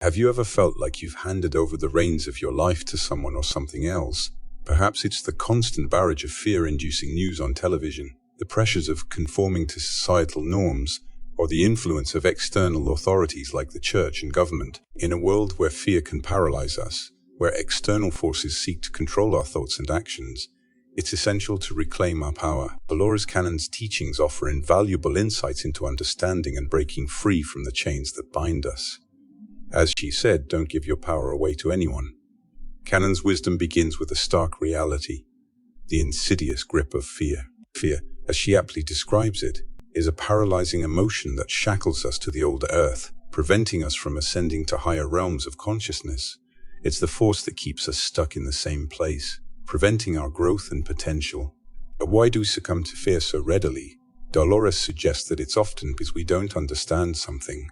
Have you ever felt like you've handed over the reins of your life to someone or something else? Perhaps it's the constant barrage of fear-inducing news on television, the pressures of conforming to societal norms, or the influence of external authorities like the church and government. In a world where fear can paralyze us, where external forces seek to control our thoughts and actions, it's essential to reclaim our power. Dolores Cannon's teachings offer invaluable insights into understanding and breaking free from the chains that bind us. As she said, don't give your power away to anyone. Cannon's wisdom begins with a stark reality: the insidious grip of fear. Fear, as she aptly describes it, is a paralyzing emotion that shackles us to the old earth, preventing us from ascending to higher realms of consciousness. It's the force that keeps us stuck in the same place, preventing our growth and potential. But why do we succumb to fear so readily? Dolores suggests that it's often because we don't understand something.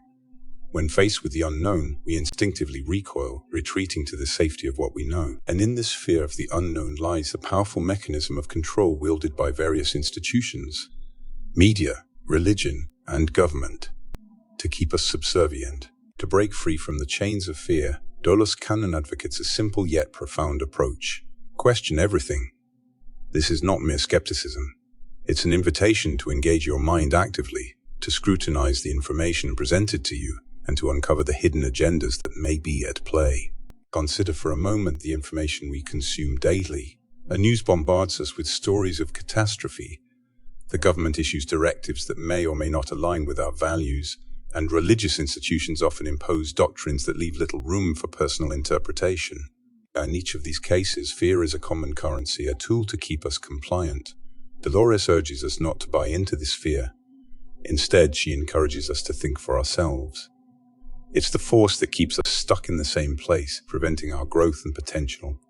When faced with the unknown, we instinctively recoil, retreating to the safety of what we know. And in this fear of the unknown lies a powerful mechanism of control wielded by various institutions, media, religion, and government, to keep us subservient. To break free from the chains of fear, Dolores Cannon advocates a simple yet profound approach: question everything. This is not mere skepticism. It's an invitation to engage your mind actively, to scrutinize the information presented to you, and to uncover the hidden agendas that may be at play. Consider for a moment the information we consume daily. The news bombards us with stories of catastrophe. The government issues directives that may or may not align with our values, and religious institutions often impose doctrines that leave little room for personal interpretation. In each of these cases, fear is a common currency, a tool to keep us compliant. Dolores urges us not to buy into this fear. Instead, she encourages us to think for ourselves. It's the force that keeps us stuck in the same place, preventing our growth and potential.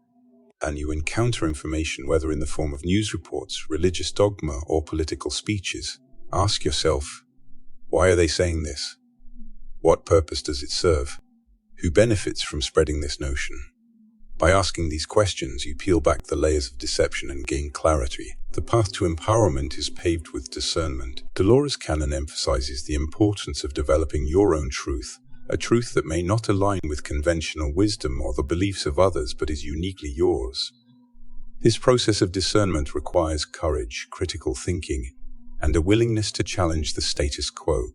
And you encounter information, whether in the form of news reports, religious dogma, or political speeches. Ask yourself, why are they saying this? What purpose does it serve? Who benefits from spreading this notion? By asking these questions, you peel back the layers of deception and gain clarity. The path to empowerment is paved with discernment. Dolores Cannon emphasizes the importance of developing your own truth, a truth that may not align with conventional wisdom or the beliefs of others but is uniquely yours. This process of discernment requires courage, critical thinking, and a willingness to challenge the status quo.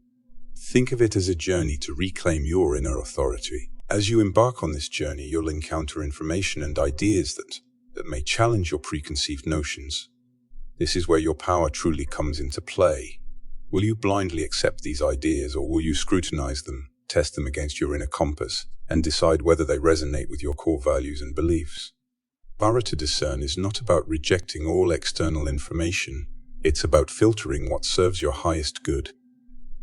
Think of it as a journey to reclaim your inner authority. As you embark on this journey, you'll encounter information and ideas that may challenge your preconceived notions. This is where your power truly comes into play. Will you blindly accept these ideas, or will you scrutinize them, test them against your inner compass, and decide whether they resonate with your core values and beliefs? Power to discern is not about rejecting all external information. It's about filtering what serves your highest good.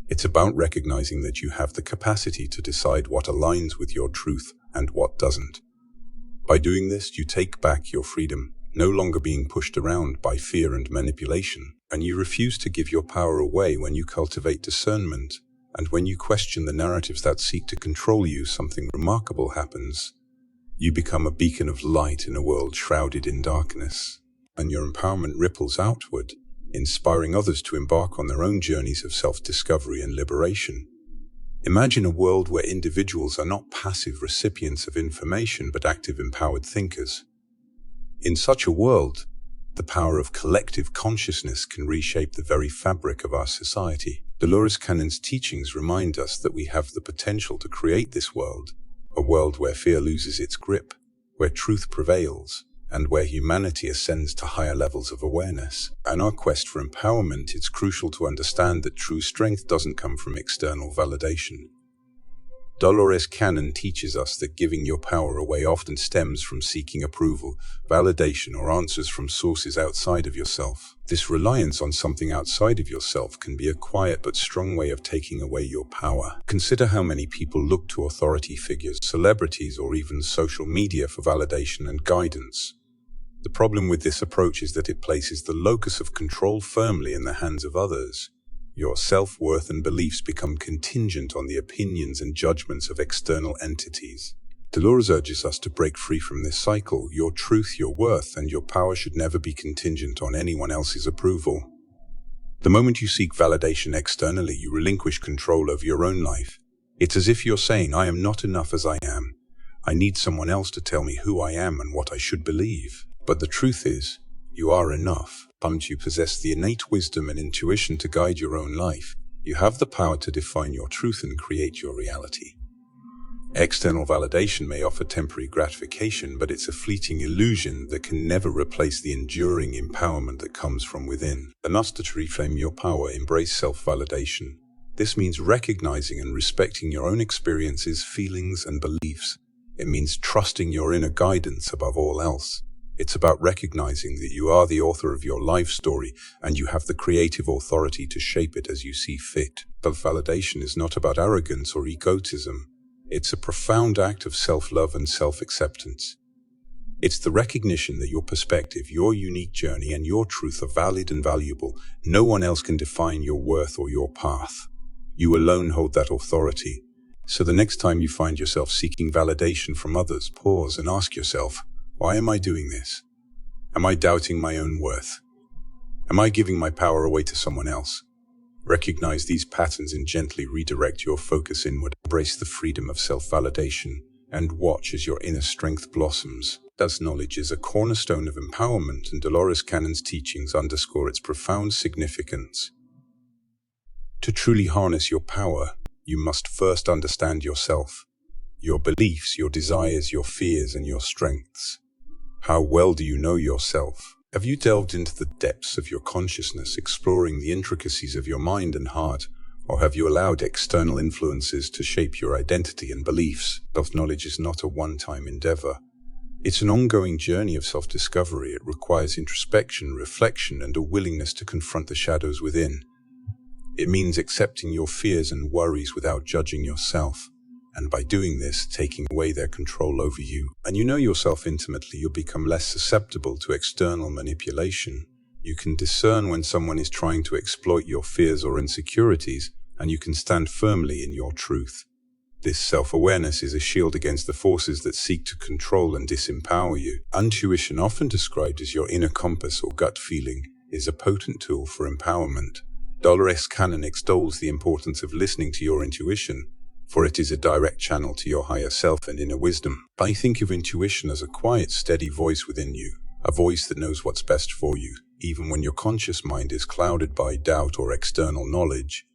It's about recognizing that you have the capacity to decide what aligns with your truth and what doesn't. By doing this, you take back your freedom, no longer being pushed around by fear and manipulation, and you refuse to give your power away. When you cultivate discernment, and when you question the narratives that seek to control you, something remarkable happens. You become a beacon of light in a world shrouded in darkness, and your empowerment ripples outward, inspiring others to embark on their own journeys of self-discovery and liberation. Imagine a world where individuals are not passive recipients of information but active, empowered thinkers. In such a world, the power of collective consciousness can reshape the very fabric of our society. Dolores Cannon's teachings remind us that we have the potential to create this world, a world where fear loses its grip, where truth prevails, and where humanity ascends to higher levels of awareness. In our quest for empowerment, it's crucial to understand that true strength doesn't come from external validation. Dolores Cannon teaches us that giving your power away often stems from seeking approval, validation, or answers from sources outside of yourself. This reliance on something outside of yourself can be a quiet but strong way of taking away your power. Consider how many people look to authority figures, celebrities, or even social media for validation and guidance. The problem with this approach is that it places the locus of control firmly in the hands of others. Your self-worth and beliefs become contingent on the opinions and judgments of external entities. Dolores urges us to break free from this cycle. Your truth, your worth, and your power should never be contingent on anyone else's approval. The moment you seek validation externally, you relinquish control over your own life. It's as if you're saying, I am not enough as I am. I need someone else to tell me who I am and what I should believe. But the truth is, you are enough. You possess the innate wisdom and intuition to guide your own life. You have the power to define your truth and create your reality. External validation may offer temporary gratification, but it's a fleeting illusion that can never replace the enduring empowerment that comes from within. Thus, to reframe your power, embrace self-validation. This means recognizing and respecting your own experiences, feelings, and beliefs. It means trusting your inner guidance above all else. It's about recognizing that you are the author of your life story and you have the creative authority to shape it as you see fit. Self-validation is not about arrogance or egotism. It's a profound act of self-love and self-acceptance. It's the recognition that your perspective, your unique journey, and your truth are valid and valuable. No one else can define your worth or your path. You alone hold that authority. So the next time you find yourself seeking validation from others, pause and ask yourself, why am I doing this? Am I doubting my own worth? Am I giving my power away to someone else? Recognize these patterns and gently redirect your focus inward. Embrace the freedom of self-validation and watch as your inner strength blossoms. Thus, knowledge is a cornerstone of empowerment, and Dolores Cannon's teachings underscore its profound significance. To truly harness your power, you must first understand yourself, your beliefs, your desires, your fears, and your strengths. How well do you know yourself? Have you delved into the depths of your consciousness, exploring the intricacies of your mind and heart, or have you allowed external influences to shape your identity and beliefs? Self-knowledge is not a one-time endeavor. It's an ongoing journey of self-discovery. It requires introspection, reflection, and a willingness to confront the shadows within. It means accepting your fears and worries without judging yourself, and by doing this, taking away their control over you. And you know yourself intimately, you'll become less susceptible to external manipulation. You can discern when someone is trying to exploit your fears or insecurities, and you can stand firmly in your truth. This self-awareness is a shield against the forces that seek to control and disempower you. Intuition, often described as your inner compass or gut feeling, is a potent tool for empowerment. Dolores Cannon extols the importance of listening to your intuition, for it is a direct channel to your higher self and inner wisdom. I think of intuition as a quiet, steady voice within you, a voice that knows what's best for you, even when your conscious mind is clouded by doubt or external knowledge.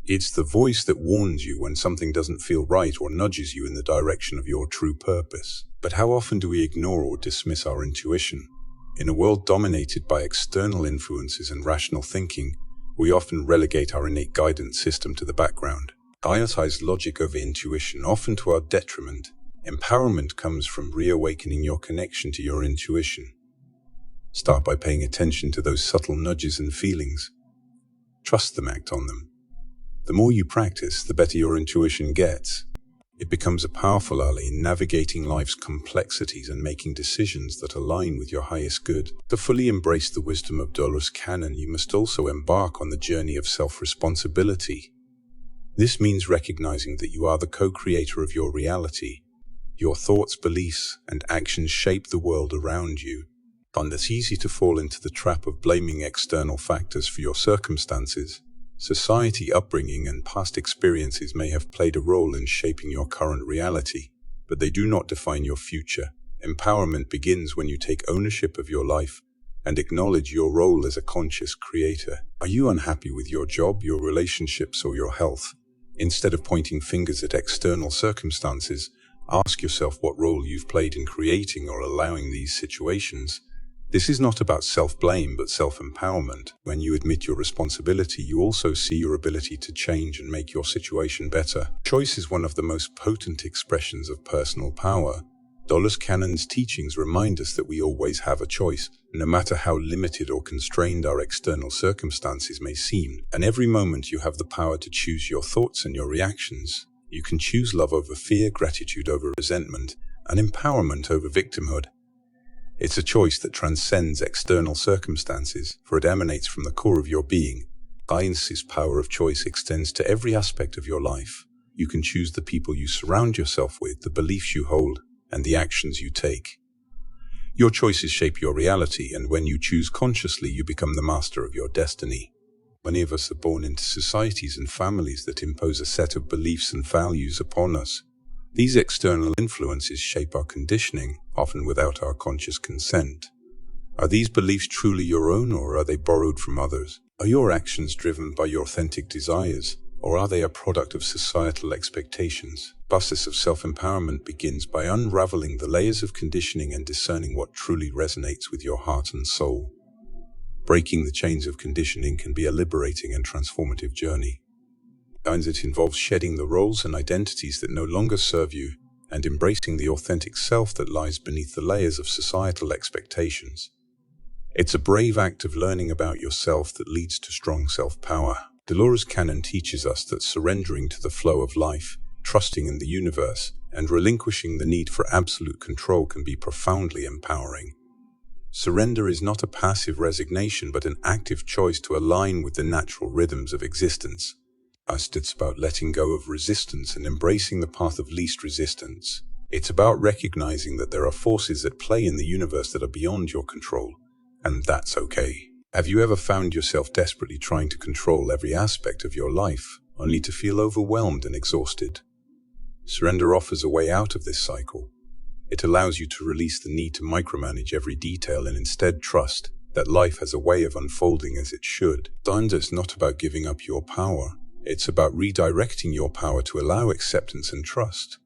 It's the voice that warns you when something doesn't feel right or nudges you in the direction of your true purpose. But how often do we ignore or dismiss our intuition? In a world dominated by external influences and rational thinking, we often relegate our innate guidance system to the background. Prioritize logic over intuition, often to our detriment. Empowerment comes from reawakening your connection to your intuition. Start by paying attention to those subtle nudges and feelings. Trust them, act on them. The more you practice, the better your intuition gets. It becomes a powerful ally in navigating life's complexities and making decisions that align with your highest good. To fully embrace the wisdom of Dolores Cannon, you must also embark on the journey of self-responsibility. This means recognizing that you are the co-creator of your reality. Your thoughts, beliefs, and actions shape the world around you. And it's easy to fall into the trap of blaming external factors for your circumstances. Society, upbringing, and past experiences may have played a role in shaping your current reality, but they do not define your future. Empowerment begins when you take ownership of your life and acknowledge your role as a conscious creator. Are you unhappy with your job, your relationships, or your health? Instead of pointing fingers at external circumstances, ask yourself what role you've played in creating or allowing these situations. This is not about self-blame, but self-empowerment. When you admit your responsibility, you also see your ability to change and make your situation better. Choice is one of the most potent expressions of personal power. Dolores Cannon's teachings remind us that we always have a choice, no matter how limited or constrained our external circumstances may seem. And every moment you have the power to choose your thoughts and your reactions. You can choose love over fear, gratitude over resentment, and empowerment over victimhood. It's a choice that transcends external circumstances, for it emanates from the core of your being. Guidance's power of choice extends to every aspect of your life. You can choose the people you surround yourself with, the beliefs you hold, and the actions you take. Your choices shape your reality, and when you choose consciously, you become the master of your destiny. Many of us are born into societies and families that impose a set of beliefs and values upon us. These external influences shape our conditioning, often without our conscious consent. Are these beliefs truly your own, or are they borrowed from others? Are your actions driven by your authentic desires, or are they a product of societal expectations? The process of self-empowerment begins by unraveling the layers of conditioning and discerning what truly resonates with your heart and soul. Breaking the chains of conditioning can be a liberating and transformative journey. It involves shedding the roles and identities that no longer serve you and embracing the authentic self that lies beneath the layers of societal expectations. It's a brave act of learning about yourself that leads to strong self-power. Dolores Cannon teaches us that surrendering to the flow of life, trusting in the universe, and relinquishing the need for absolute control can be profoundly empowering. Surrender is not a passive resignation, but an active choice to align with the natural rhythms of existence. It's about letting go of resistance and embracing the path of least resistance. It's about recognizing that there are forces at play in the universe that are beyond your control, and that's okay. Have you ever found yourself desperately trying to control every aspect of your life, only to feel overwhelmed and exhausted? Surrender offers a way out of this cycle. It allows you to release the need to micromanage every detail and instead trust that life has a way of unfolding as it should. Surrender is not about giving up your power. It's about redirecting your power to allow acceptance and trust.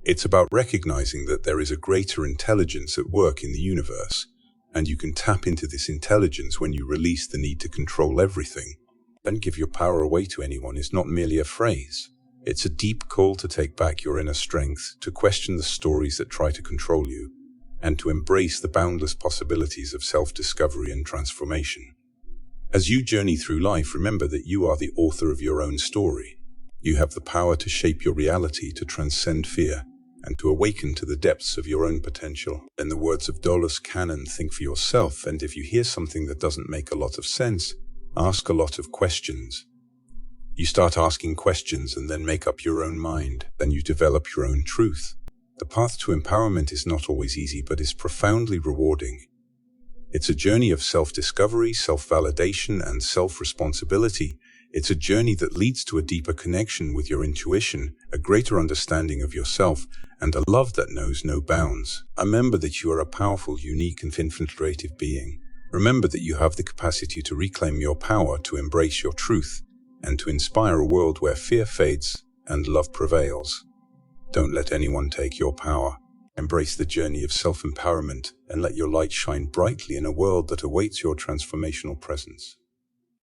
It's about recognizing that there is a greater intelligence at work in the universe, and you can tap into this intelligence when you release the need to control everything. Don't give your power away to anyone is not merely a phrase. It's a deep call to take back your inner strength, to question the stories that try to control you, and to embrace the boundless possibilities of self-discovery and transformation. As you journey through life, remember that you are the author of your own story. You have the power to shape your reality, to transcend fear, and to awaken to the depths of your own potential. In the words of Dolores Cannon, think for yourself, and if you hear something that doesn't make a lot of sense, ask a lot of questions. You start asking questions and then make up your own mind. Then you develop your own truth. The path to empowerment is not always easy, but is profoundly rewarding. It's a journey of self-discovery, self-validation, and self-responsibility. It's a journey that leads to a deeper connection with your intuition, a greater understanding of yourself, and a love that knows no bounds. Remember that you are a powerful, unique, and infinite creative being. Remember that you have the capacity to reclaim your power, to embrace your truth, and to inspire a world where fear fades and love prevails. Don't let anyone take your power. Embrace the journey of self-empowerment and let your light shine brightly in a world that awaits your transformational presence.